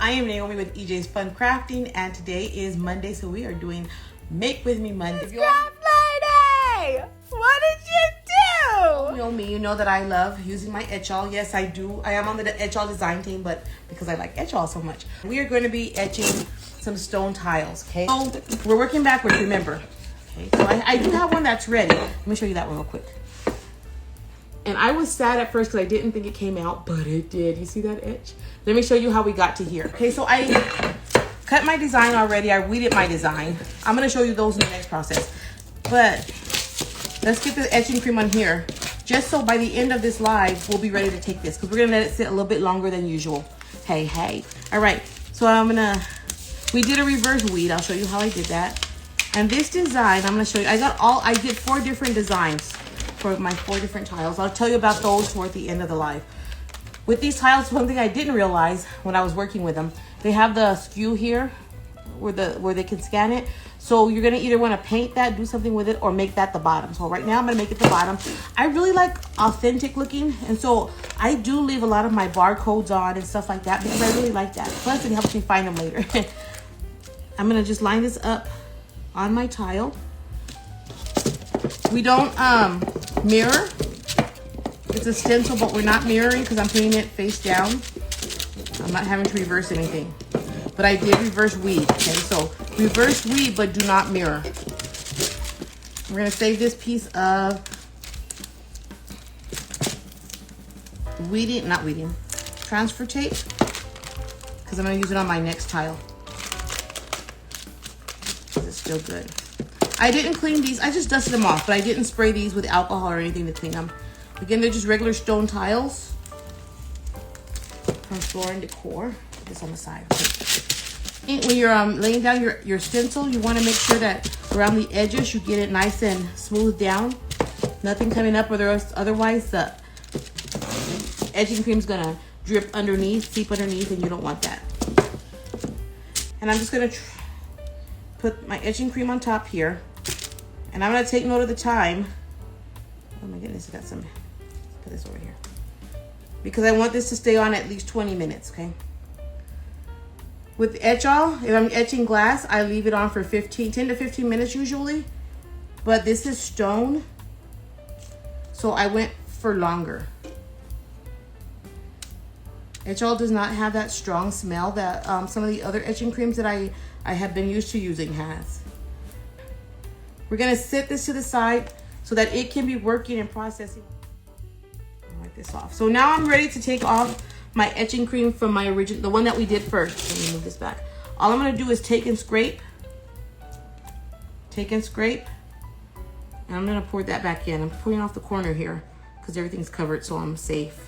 I am Naomi with EJ's Fun Crafting, and today is Monday, so we are doing Make With Me Monday. It's Craft Lady! What did you do? You know me, you know that I love using my Etchall. Yes, I do. I am on the Etchall design team, but because I like Etchall so much. We are going to be etching some stone tiles, okay? So we're working backwards, remember. Okay, so I do have one that's ready. Let me show you that one real quick. And I was sad at first because I didn't think it came out, but it did. You see that etch? Let me show you how we got to here. Okay, so I cut my design already. I weeded my design. I'm going to show you those in the next process. But let's get the etching cream on here. Just so by the end of this live, we'll be ready to take this. Because we're going to let it sit a little bit longer than usual. Hey. All right, so we did a reverse weed. I'll show you how I did that. And this design, I'm going to show you. I did 4 different designs for my 4 different tiles. I'll tell you about those toward the end of the live. With these tiles, one thing I didn't realize when I was working with them, they have the skew here where they can scan it. So you're gonna either want to paint that, do something with it, or make that the bottom. So right now I'm gonna make it the bottom. I really like authentic looking, and so I do leave a lot of my barcodes on and stuff like that because I really like that. Plus it helps me find them later. I'm gonna just line this up on my tile. We don't mirror. It's a stencil, but we're not mirroring because I'm putting it face down. I'm not having to reverse anything. But I did reverse weed, okay? So reverse weed, but do not mirror. We're gonna save this piece of transfer tape, because I'm gonna use it on my next tile. It's still good. I didn't clean these. I just dusted them off, but I didn't spray these with alcohol or anything to clean them. Again, they're just regular stone tiles from Floor and Decor. Put this on the side. Okay. When you're laying down your stencil, you want to make sure that around the edges you get it nice and smooth down. Nothing coming up, or otherwise the etching cream's gonna drip underneath, seep underneath, and you don't want that. And I'm just gonna put my etching cream on top here, and I'm gonna take note of the time. Oh my goodness, I got some. Put this over here because I want this to stay on at least 20 minutes. Okay. With Etchall, if I'm etching glass, I leave it on for 10 to 15 minutes usually, but this is stone, so I went for longer. Etchall does not have that strong smell that some of the other etching creams that I have been used to using has. We're gonna set this to the side so that it can be working and processing. I'll wipe this off. So now I'm ready to take off my etching cream from my original, the one that we did first. Let me move this back. All I'm gonna do is take and scrape, and I'm gonna pour that back in. I'm pulling off the corner here because everything's covered, so I'm safe.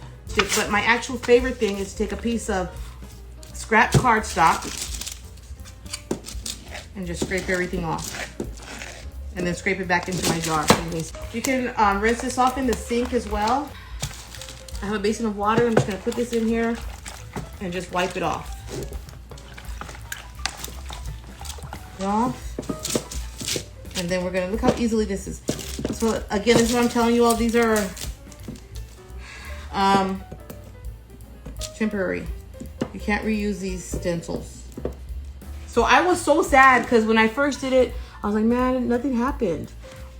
But my actual favorite thing is to take a piece of scrap cardstock and just scrape everything off. And then scrape it back into my jar. You can rinse this off in the sink as well. I have a basin of water. I'm just gonna put this in here and just wipe it off. And then we're gonna, look how easily this is. So again, this is what I'm telling you all. These are temporary. You can't reuse these stencils. So I was so sad because when I first did it, I was like, man, nothing happened.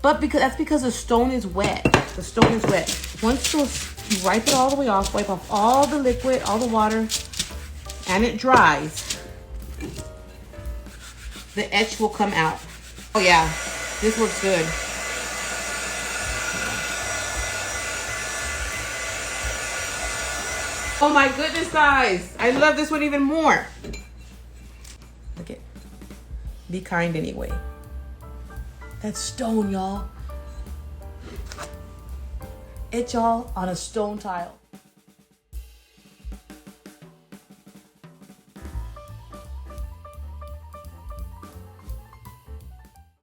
But that's because the stone is wet. The stone is wet. Once you wipe it all the way off, wipe off all the liquid, all the water, and it dries, the etch will come out. Oh yeah, this looks good. Oh my goodness, guys. I love this one even more. Look it. Be kind anyway. That's stone, y'all. Etchall on a stone tile.